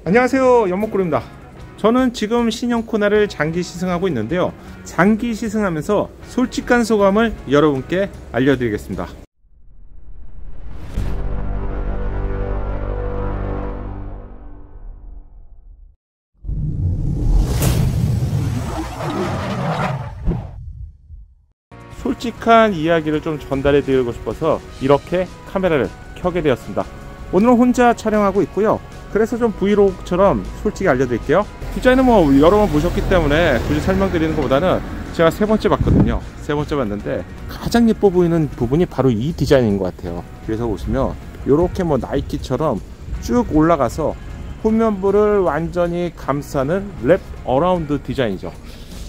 안녕하세요, 연목구름입니다. 저는 지금 신형 코나를 장기 시승하고 있는데요, 장기 시승하면서 솔직한 소감을 여러분께 알려드리겠습니다. 솔직한 이야기를 좀 전달해 드리고 싶어서 이렇게 카메라를 켜게 되었습니다. 오늘은 혼자 촬영하고 있고요, 그래서 좀 브이로그처럼 솔직히 알려드릴게요. 디자인은 뭐 여러 번 보셨기 때문에 굳이 설명드리는 것보다는 제가 세 번째 봤거든요. 세 번째 봤는데 가장 예뻐 보이는 부분이 바로 이 디자인인 것 같아요. 그래서 보시면 이렇게 뭐 나이키처럼 쭉 올라가서 후면부를 완전히 감싸는 랩 어라운드 디자인이죠.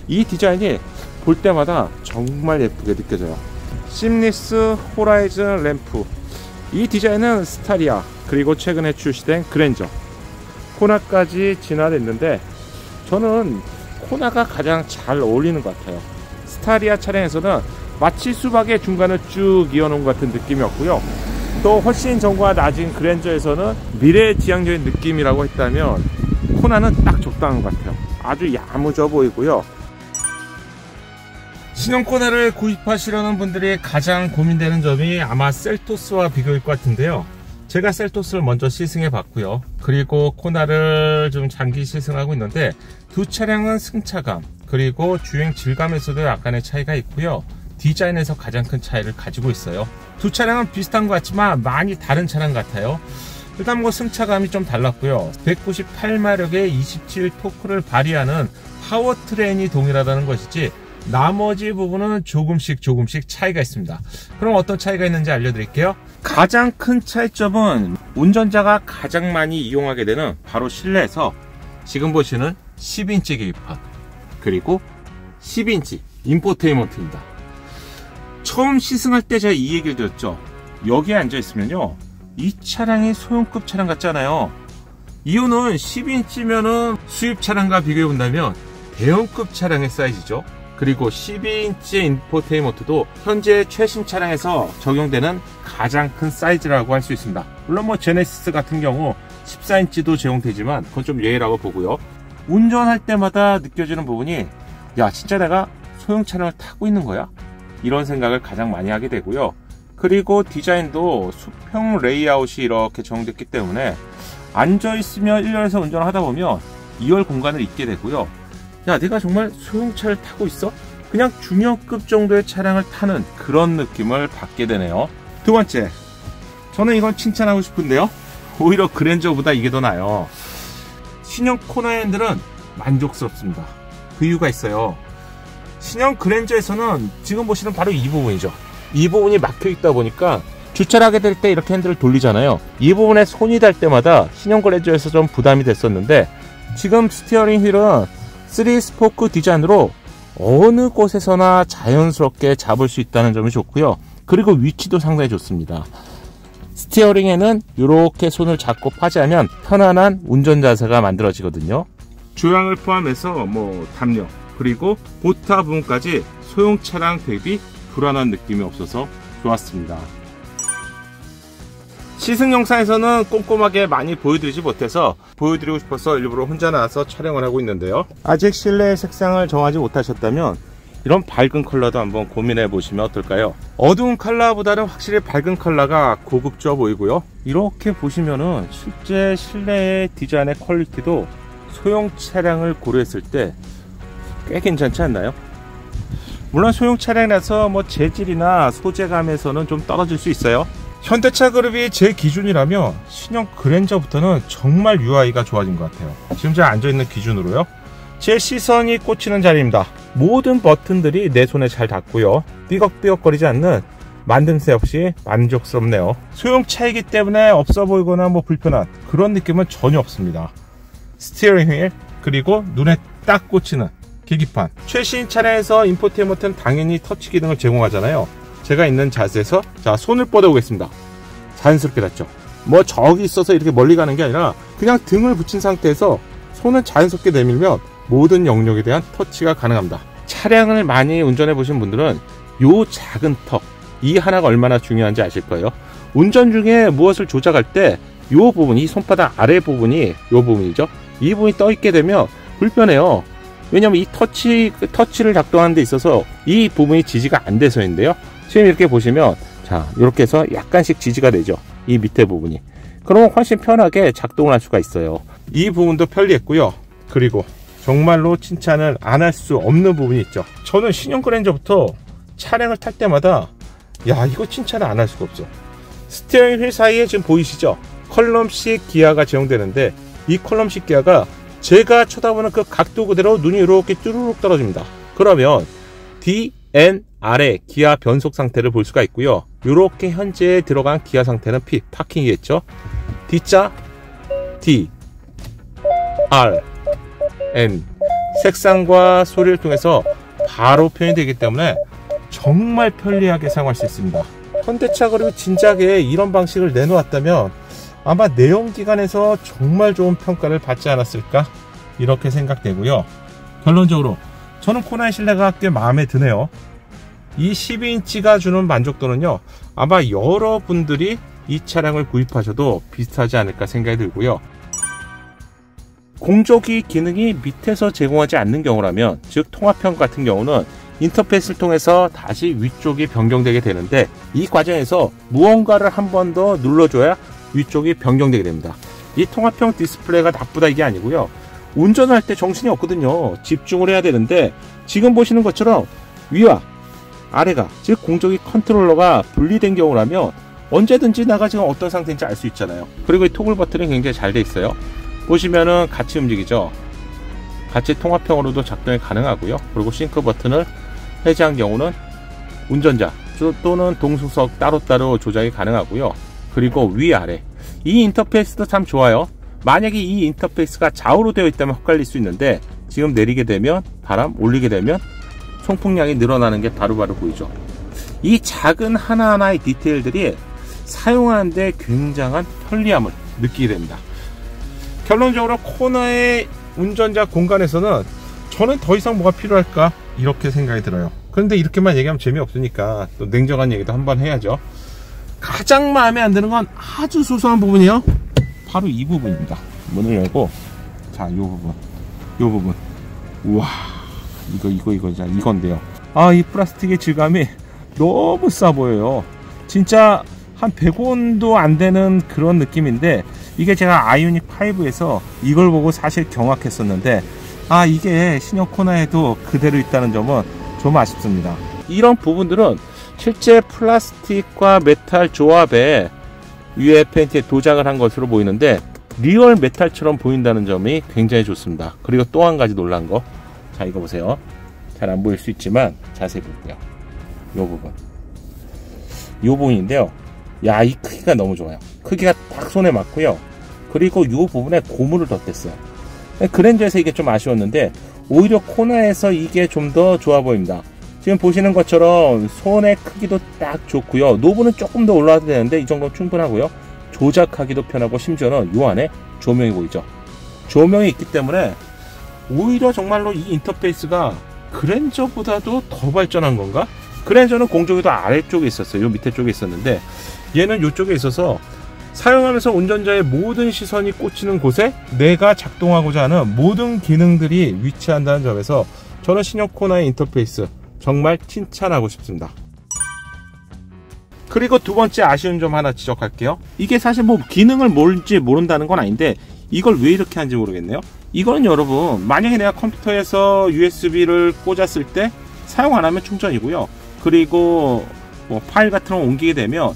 이 디자인이 볼 때마다 정말 예쁘게 느껴져요. 심리스 호라이즌 램프, 이 디자인은 스타리아, 그리고 최근에 출시된 그랜저, 코나까지 진화됐는데 저는 코나가 가장 잘 어울리는 것 같아요. 스타리아 차량에서는 마치 수박의 중간을 쭉 이어놓은 것 같은 느낌이었고요, 또 훨씬 전과 낮은 그랜저에서는 미래지향적인 느낌이라고 했다면 코나는 딱 적당한 것 같아요. 아주 야무져 보이고요. 신형 코나를 구입하시려는 분들이 가장 고민되는 점이 아마 셀토스와 비교일 것 같은데요, 제가 셀토스를 먼저 시승해 봤고요, 그리고 코나를 좀 장기 시승하고 있는데 두 차량은 승차감 그리고 주행 질감에서도 약간의 차이가 있고요, 디자인에서 가장 큰 차이를 가지고 있어요. 두 차량은 비슷한 것 같지만 많이 다른 차량 같아요. 일단 뭐 승차감이 좀 달랐고요, 198마력의 27 토크를 발휘하는 파워트레인이 동일하다는 것이지 나머지 부분은 조금씩 차이가 있습니다. 그럼 어떤 차이가 있는지 알려드릴게요. 가장 큰 차이점은 운전자가 가장 많이 이용하게 되는 바로 실내에서 지금 보시는 10인치 계기판 그리고 10인치 인포테인먼트입니다. 처음 시승할 때 제가 이 얘기를 드렸죠. 여기에 앉아 있으면요, 이 차량이 소형급 차량 같잖아요. 이유는 10인치면은 수입 차량과 비교해 본다면 대형급 차량의 사이즈죠. 그리고 12인치 인포테인먼트도 현재 최신 차량에서 적용되는 가장 큰 사이즈라고 할 수 있습니다. 물론 뭐 제네시스 같은 경우 14인치도 제공되지만 그건 좀 예외라고 보고요. 운전할 때마다 느껴지는 부분이, 야 진짜 내가 소형 차량을 타고 있는 거야? 이런 생각을 가장 많이 하게 되고요. 그리고 디자인도 수평 레이아웃이 이렇게 적용됐기 때문에 앉아있으면 1열에서 운전을 하다 보면 2열 공간을 잊게 되고요, 야 내가 정말 소형차를 타고 있어? 그냥 중형급 정도의 차량을 타는 그런 느낌을 받게 되네요. 두 번째, 저는 이건 칭찬하고 싶은데요, 오히려 그랜저보다 이게 더 나아요. 신형 코나 핸들은 만족스럽습니다. 그 이유가 있어요. 신형 그랜저에서는 지금 보시는 바로 이 부분이죠. 이 부분이 막혀 있다 보니까 주차를 하게 될 때 이렇게 핸들을 돌리잖아요. 이 부분에 손이 닿을 때마다 신형 그랜저에서 좀 부담이 됐었는데 지금 스티어링 휠은 3스포크 디자인으로 어느 곳에서나 자연스럽게 잡을 수 있다는 점이 좋고요, 그리고 위치도 상당히 좋습니다. 스티어링에는 이렇게 손을 잡고 파지하면 편안한 운전 자세가 만들어지거든요. 조향을 포함해서 뭐 담요 그리고 보타 부분까지 소형 차량 대비 불안한 느낌이 없어서 좋았습니다. 시승 영상에서는 꼼꼼하게 많이 보여드리지 못해서 보여드리고 싶어서 일부러 혼자 나와서 촬영을 하고 있는데요, 아직 실내 색상을 정하지 못하셨다면 이런 밝은 컬러도 한번 고민해 보시면 어떨까요? 어두운 컬러보다는 확실히 밝은 컬러가 고급져 보이고요, 이렇게 보시면은 실제 실내의 디자인의 퀄리티도 소형 차량을 고려했을 때 꽤 괜찮지 않나요? 물론 소형 차량이라서 뭐 재질이나 소재감에서는 좀 떨어질 수 있어요. 현대차 그룹이 제 기준이라면 신형 그랜저부터는 정말 UI가 좋아진 것 같아요. 지금 제가 앉아있는 기준으로요, 제 시선이 꽂히는 자리입니다. 모든 버튼들이 내 손에 잘 닿고요, 삐걱삐걱거리지 않는 만듦새 없이 만족스럽네요. 소형차이기 때문에 없어 보이거나 뭐 불편한 그런 느낌은 전혀 없습니다. 스티어링 휠 그리고 눈에 딱 꽂히는 계기판, 최신 차량에서 인포테인먼트는 당연히 터치 기능을 제공하잖아요. 제가 있는 자세에서 자 손을 뻗어보겠습니다. 자연스럽게 닿죠. 뭐 저기 있어서 이렇게 멀리 가는 게 아니라 그냥 등을 붙인 상태에서 손을 자연스럽게 내밀면 모든 영역에 대한 터치가 가능합니다. 차량을 많이 운전해 보신 분들은 요 작은 턱, 이 하나가 얼마나 중요한지 아실 거예요. 운전 중에 무엇을 조작할 때 요 부분, 이 손바닥 아래 부분이 요 부분이죠. 이 부분이 떠 있게 되면 불편해요. 왜냐면 이 터치를 작동하는 데 있어서 이 부분이 지지가 안 돼서인데요. 지금 이렇게 보시면 자, 이렇게 해서 약간씩 지지가 되죠. 이 밑에 부분이. 그러면 훨씬 편하게 작동을 할 수가 있어요. 이 부분도 편리했고요. 그리고 정말로 칭찬을 안 할 수 없는 부분이 있죠. 저는 신형 그랜저부터 차량을 탈 때마다 야, 이거 칭찬을 안 할 수가 없어. 스티어링 휠 사이에 지금 보이시죠? 컬럼식 기아가 제공되는데 이 컬럼식 기아가 제가 쳐다보는 그 각도 그대로 눈이 이렇게 쭈루룩 떨어집니다. 그러면 DNR의 기아 변속 상태를 볼 수가 있고요. 이렇게 현재 들어간 기아 상태는 P, 파킹이겠죠. D자 D, R, N 색상과 소리를 통해서 바로 표현이 되기 때문에 정말 편리하게 사용할 수 있습니다. 현대차 그리고 진작에 이런 방식을 내놓았다면 아마 내연기관에서 정말 좋은 평가를 받지 않았을까 이렇게 생각되고요. 결론적으로 저는 코나의 실내가 꽤 마음에 드네요. 이 12인치가 주는 만족도는요, 아마 여러분들이 이 차량을 구입하셔도 비슷하지 않을까 생각이 들고요. 공조기 기능이 밑에서 제공하지 않는 경우라면, 즉 통합형 같은 경우는 인터페이스를 통해서 다시 위쪽이 변경되게 되는데, 이 과정에서 무언가를 한 번 더 눌러줘야 위쪽이 변경되게 됩니다. 이 통합형 디스플레이가 나쁘다 이게 아니고요, 운전할 때 정신이 없거든요. 집중을 해야 되는데 지금 보시는 것처럼 위와 아래가, 즉 공조기 컨트롤러가 분리된 경우라면 언제든지 내가 지금 어떤 상태인지 알 수 있잖아요. 그리고 이 토글 버튼이 굉장히 잘 돼 있어요. 보시면은 같이 움직이죠. 같이 통합형으로도 작동이 가능하고요. 그리고 싱크 버튼을 해제한 경우는 운전자 또는 동수석 따로따로 조작이 가능하고요. 그리고 위아래 이 인터페이스도 참 좋아요. 만약에 이 인터페이스가 좌우로 되어 있다면 헛갈릴 수 있는데, 지금 내리게 되면 바람, 올리게 되면 총풍량이 늘어나는 게 바로바로 보이죠. 이 작은 하나하나의 디테일들이 사용하는데 굉장한 편리함을 느끼게 됩니다. 결론적으로 코나의 운전자 공간에서는 저는 더 이상 뭐가 필요할까 이렇게 생각이 들어요. 그런데 이렇게만 얘기하면 재미없으니까 또 냉정한 얘기도 한번 해야죠. 가장 마음에 안 드는 건 아주 소소한 부분이요, 바로 이 부분입니다. 문을 열고, 자, 요 부분. 우와, 이거, 자, 이건데요. 아, 이 플라스틱의 질감이 너무 싸 보여요. 진짜 한 100원도 안 되는 그런 느낌인데, 이게 제가 아이오닉 5에서 이걸 보고 사실 경악했었는데, 아, 이게 신형 코나에도 그대로 있다는 점은 좀 아쉽습니다. 이런 부분들은 실제 플라스틱과 메탈 조합에 위에 페인트에 도장을 한 것으로 보이는데 리얼 메탈처럼 보인다는 점이 굉장히 좋습니다. 그리고 또 한 가지 놀란 거, 자, 이거 보세요. 잘 안 보일 수 있지만 자세히 볼게요. 요 부분인데요, 야, 이 크기가 너무 좋아요. 크기가 딱 손에 맞고요. 그리고 요 부분에 고무를 덧댔어요. 그랜저에서 이게 좀 아쉬웠는데 오히려 코나에서 이게 좀 더 좋아 보입니다. 지금 보시는 것처럼 손의 크기도 딱 좋고요. 노브는 조금 더 올라와도 되는데 이 정도는 충분하고요. 조작하기도 편하고, 심지어는 요 안에 조명이 보이죠. 조명이 있기 때문에 오히려 정말로 이 인터페이스가 그랜저보다도 더 발전한 건가? 그랜저는 공조기도 아래쪽에 있었어요. 요 밑에 쪽에 있었는데 얘는 요쪽에 있어서 사용하면서 운전자의 모든 시선이 꽂히는 곳에 내가 작동하고자 하는 모든 기능들이 위치한다는 점에서 저는 신형 코나의 인터페이스 정말 칭찬하고 싶습니다. 그리고 두 번째 아쉬운 점 하나 지적할게요. 이게 사실 뭐 기능을 뭔지 모른다는 건 아닌데 이걸 왜 이렇게 하는지 모르겠네요. 이거는 여러분, 만약에 내가 컴퓨터에서 USB를 꽂았을 때 사용 안 하면 충전이고요. 그리고 뭐 파일 같은 거 옮기게 되면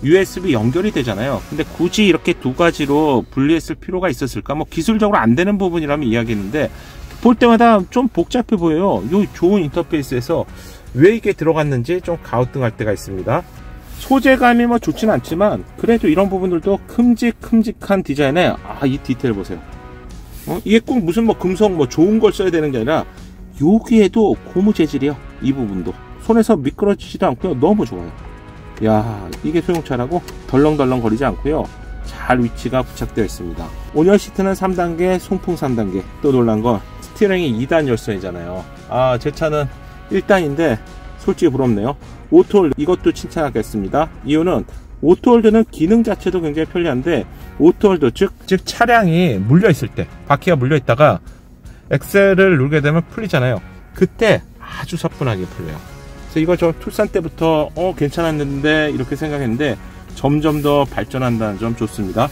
USB 연결이 되잖아요. 근데 굳이 이렇게 두 가지로 분리했을 필요가 있었을까? 뭐 기술적으로 안 되는 부분이라면 이야기했는데 볼 때마다 좀 복잡해 보여요. 요 좋은 인터페이스에서 왜 이게 들어갔는지 좀 가우뚱할 때가 있습니다. 소재감이 뭐 좋진 않지만 그래도 이런 부분들도 큼직큼직한 디자인에, 아, 이 디테일 보세요. 이게 꼭 무슨 뭐 금속 뭐 좋은 걸 써야 되는 게 아니라 여기에도 고무 재질이요. 이 부분도 손에서 미끄러지지도 않고요. 너무 좋아요. 야, 이게 소형차라고 덜렁덜렁 거리지 않고요. 잘 위치가 부착되어 있습니다. 온열 시트는 3단계, 송풍 3단계. 또 놀란 건 스티어링이 2단 열선이잖아요. 아, 제 차는 1단인데 솔직히 부럽네요. 오토, 이것도 칭찬하겠습니다. 이유는 오토홀드는 기능 자체도 굉장히 편리한데, 오토홀드 즉 차량이 물려 있을 때, 바퀴가 물려 있다가 엑셀을 누르게 되면 풀리잖아요. 그때 아주 사뿐하게 풀려요. 그래서 이거 저 투싼 때부터 괜찮았는데 이렇게 생각했는데 점점 더 발전한다는 점 좋습니다.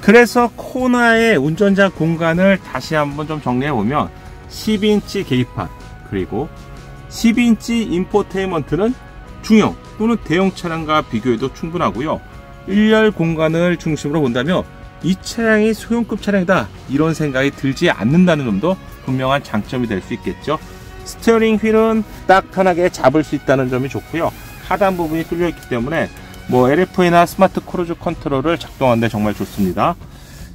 그래서 코나의 운전자 공간을 다시 한번 좀 정리해 보면 12인치 계기판, 그리고 12인치 인포테인먼트는 중형 또는 대형 차량과 비교해도 충분하고요. 1열 공간을 중심으로 본다면 이 차량이 소형급 차량이다 이런 생각이 들지 않는다는 점도 분명한 장점이 될 수 있겠죠. 스티어링 휠은 딱 편하게 잡을 수 있다는 점이 좋고요. 하단 부분이 뚫려 있기 때문에 LFA나 스마트 크루즈 컨트롤을 작동하는데 정말 좋습니다.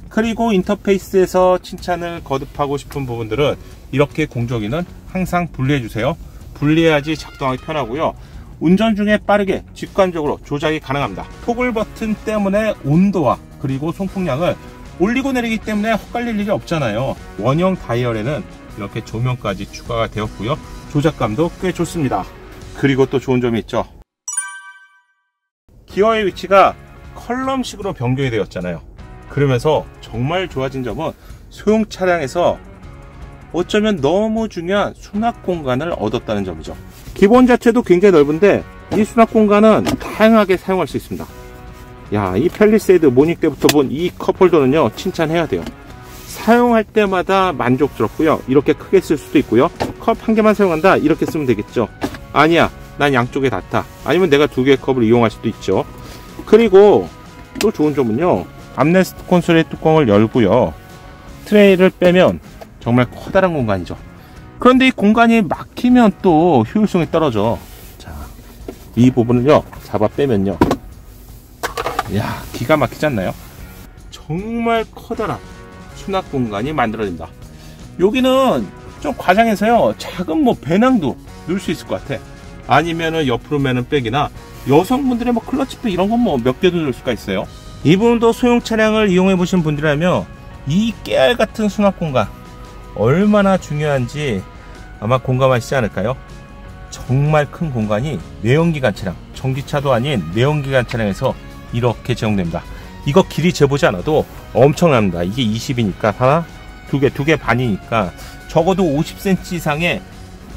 그리고 인터페이스에서 칭찬을 거듭하고 싶은 부분들은 이렇게 공조기는 항상 분리해 주세요. 분리해야지 작동하기 편하고요. 운전 중에 빠르게 직관적으로 조작이 가능합니다. 토글 버튼 때문에 온도와 그리고 송풍량을 올리고 내리기 때문에 헛갈릴 일이 없잖아요. 원형 다이얼에는 이렇게 조명까지 추가가 되었고요. 조작감도 꽤 좋습니다. 그리고 또 좋은 점이 있죠. 기어의 위치가 컬럼식으로 변경이 되었잖아요. 그러면서 정말 좋아진 점은 소형 차량에서 어쩌면 너무 중요한 수납 공간을 얻었다는 점이죠. 기본 자체도 굉장히 넓은데 이 수납 공간은 다양하게 사용할 수 있습니다. 이 팰리세이드 모닝 때부터 본 이 컵홀더는요, 칭찬해야 돼요. 사용할 때마다 만족스럽고요. 이렇게 크게 쓸 수도 있고요. 컵 한 개만 사용한다 이렇게 쓰면 되겠죠. 아니야, 난 양쪽에 닿다. 아니면 내가 두 개의 컵을 이용할 수도 있죠. 그리고 또 좋은 점은요, 암레스트 콘솔의 뚜껑을 열고요, 트레이를 빼면 정말 커다란 공간이죠. 그런데 이 공간이 막히면 또 효율성이 떨어져. 자, 이 부분을요 잡아 빼면요, 기가 막히지 않나요? 정말 커다란 수납 공간이 만들어집니다. 여기는 좀 과장해서요, 작은 배낭도 넣을 수 있을 것 같아. 아니면은 옆으로 매는 백이나 여성분들의 클러치백 이런 건 몇 개도 넣을 수가 있어요. 이 부분도 소형 차량을 이용해 보신 분들이라면 이 깨알 같은 수납 공간 얼마나 중요한지 아마 공감하시지 않을까요? 정말 큰 공간이 내연기관 차량, 전기차도 아닌 내연기관 차량에서 이렇게 제공됩니다. 이거 길이 재보지 않아도 엄청납니다. 이게 20이니까 하나, 두 개 반이니까 적어도 50cm 이상의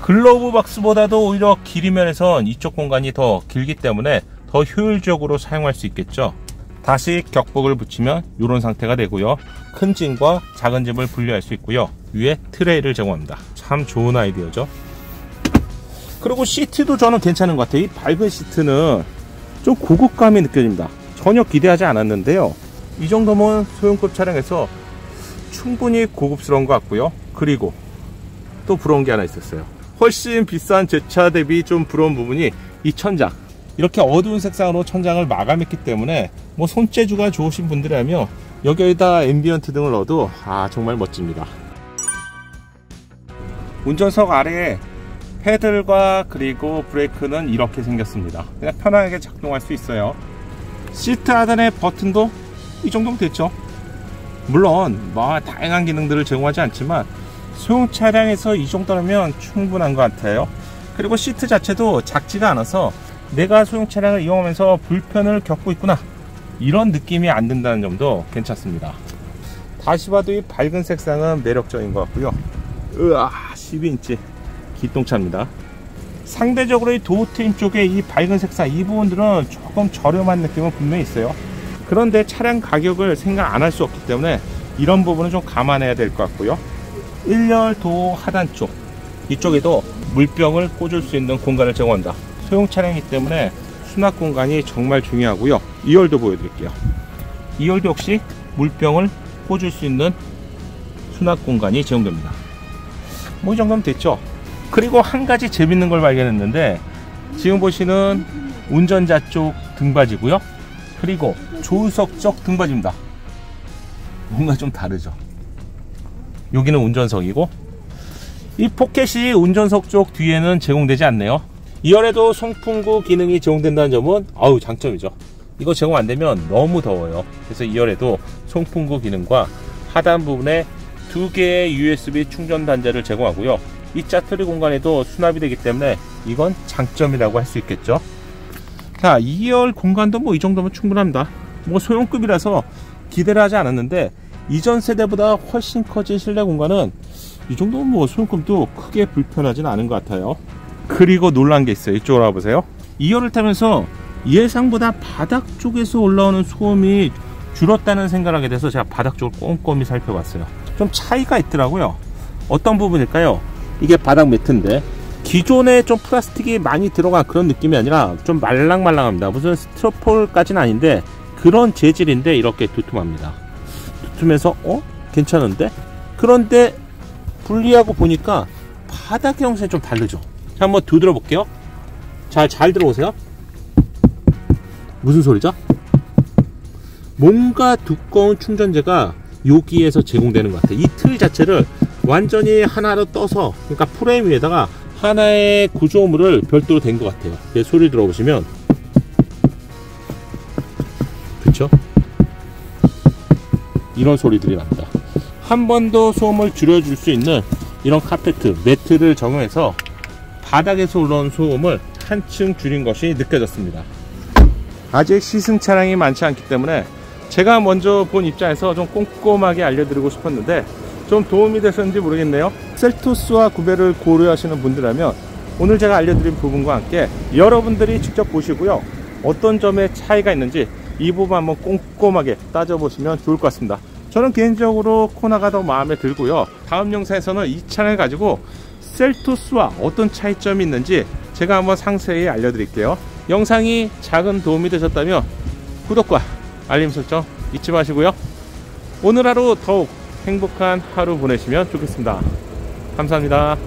글러브 박스보다도 오히려 길이 면에선 이쪽 공간이 더 길기 때문에 더 효율적으로 사용할 수 있겠죠. 다시 격복을 붙이면 이런 상태가 되고요. 큰 짐과 작은 짐을 분리할 수 있고요. 위에 트레이를 제공합니다. 참 좋은 아이디어죠. 그리고 시트도 저는 괜찮은 것 같아요. 이 밝은 시트는 좀 고급감이 느껴집니다. 전혀 기대하지 않았는데요, 이 정도면 소형급 차량에서 충분히 고급스러운 것 같고요. 그리고 또 부러운 게 하나 있었어요. 훨씬 비싼 제 차 대비 좀 부러운 부분이 이 천장, 이렇게 어두운 색상으로 천장을 마감했기 때문에 손재주가 좋으신 분들이라면 여기에다 앰비언트 등을 넣어도 정말 멋집니다. 운전석 아래에 패들과 그리고 브레이크는 이렇게 생겼습니다. 그냥 편하게 작동할 수 있어요. 시트 하단의 버튼도 이 정도면 됐죠. 물론 다양한 기능들을 제공하지 않지만 소형 차량에서 이 정도라면 충분한 것 같아요. 그리고 시트 자체도 작지가 않아서 내가 소형 차량을 이용하면서 불편을 겪고 있구나 이런 느낌이 안 든다는 점도 괜찮습니다. 다시 봐도 이 밝은 색상은 매력적인 것 같고요. 12인치 기똥차입니다. 상대적으로 이 도어 트림 쪽에 이 밝은 색상 이 부분들은 조금 저렴한 느낌은 분명히 있어요. 그런데 차량 가격을 생각 안 할 수 없기 때문에 이런 부분은 좀 감안해야 될 것 같고요. 1열 도어 하단 쪽 이쪽에도 물병을 꽂을 수 있는 공간을 제공합니다. 소형 차량이기 때문에 수납 공간이 정말 중요하고요. 2열도 보여드릴게요. 2열도 역시 물병을 꽂을 수 있는 수납 공간이 제공됩니다. 이 정도면 됐죠. 그리고 한 가지 재밌는 걸 발견했는데, 지금 보시는 운전자 쪽 등받이고요, 그리고 조수석 쪽 등받이입니다. 뭔가 좀 다르죠. 여기는 운전석이고 이 포켓이 운전석 쪽 뒤에는 제공되지 않네요. 2열에도 송풍구 기능이 제공된다는 점은 장점이죠. 이거 제공 안되면 너무 더워요. 그래서 2열에도 송풍구 기능과 하단 부분에 2개의 USB 충전 단자를 제공하고요. 이 짜투리 공간에도 수납이 되기 때문에 이건 장점이라고 할 수 있겠죠. 자, 2열 공간도 뭐 이 정도면 충분합니다. 뭐 소형급이라서 기대를 하지 않았는데 이전 세대보다 훨씬 커진 실내 공간은 이 정도면 뭐 소형급도 크게 불편하진 않은 것 같아요. 그리고 놀란 게 있어요. 이쪽으로 와보세요. 2열을 타면서 예상보다 바닥 쪽에서 올라오는 소음이 줄었다는 생각을 하게 돼서 제가 바닥 쪽을 꼼꼼히 살펴봤어요. 좀 차이가 있더라고요. 어떤 부분일까요? 이게 바닥 매트인데 기존에 좀 플라스틱이 많이 들어간 그런 느낌이 아니라 좀 말랑말랑합니다. 무슨 스티로폴까지는 아닌데 그런 재질인데 이렇게 두툼합니다. 두툼해서 괜찮은데? 그런데 분리하고 보니까 바닥의 형상이 좀 다르죠. 자, 한번 두드려 볼게요. 잘 들어보세요. 무슨 소리죠? 뭔가 두꺼운 충전재가 여기에서 제공되는 것 같아요. 이 틀 자체를 완전히 하나로 떠서, 그러니까 프레임 위에다가 하나의 구조물을 별도로 된 것 같아요. 소리 들어보시면, 그쵸? 이런 소리들이 납니다. 한 번 더 소음을 줄여줄 수 있는 이런 카페트, 매트를 적용해서 바닥에서 올라온 소음을 한층 줄인 것이 느껴졌습니다. 아직 시승 차량이 많지 않기 때문에 제가 먼저 본 입장에서 좀 꼼꼼하게 알려드리고 싶었는데 좀 도움이 되셨는지 모르겠네요. 셀토스와 구배를 고려하시는 분들이라면 오늘 제가 알려드린 부분과 함께 여러분들이 직접 보시고요, 어떤 점에 차이가 있는지 이 부분 한번 꼼꼼하게 따져보시면 좋을 것 같습니다. 저는 개인적으로 코나가 더 마음에 들고요, 다음 영상에서는 이 차량을 가지고 셀토스와 어떤 차이점이 있는지 제가 한번 상세히 알려드릴게요. 영상이 작은 도움이 되셨다면 구독과 알림 설정 잊지 마시고요, 오늘 하루 더욱 행복한 하루 보내시면 좋겠습니다. 감사합니다.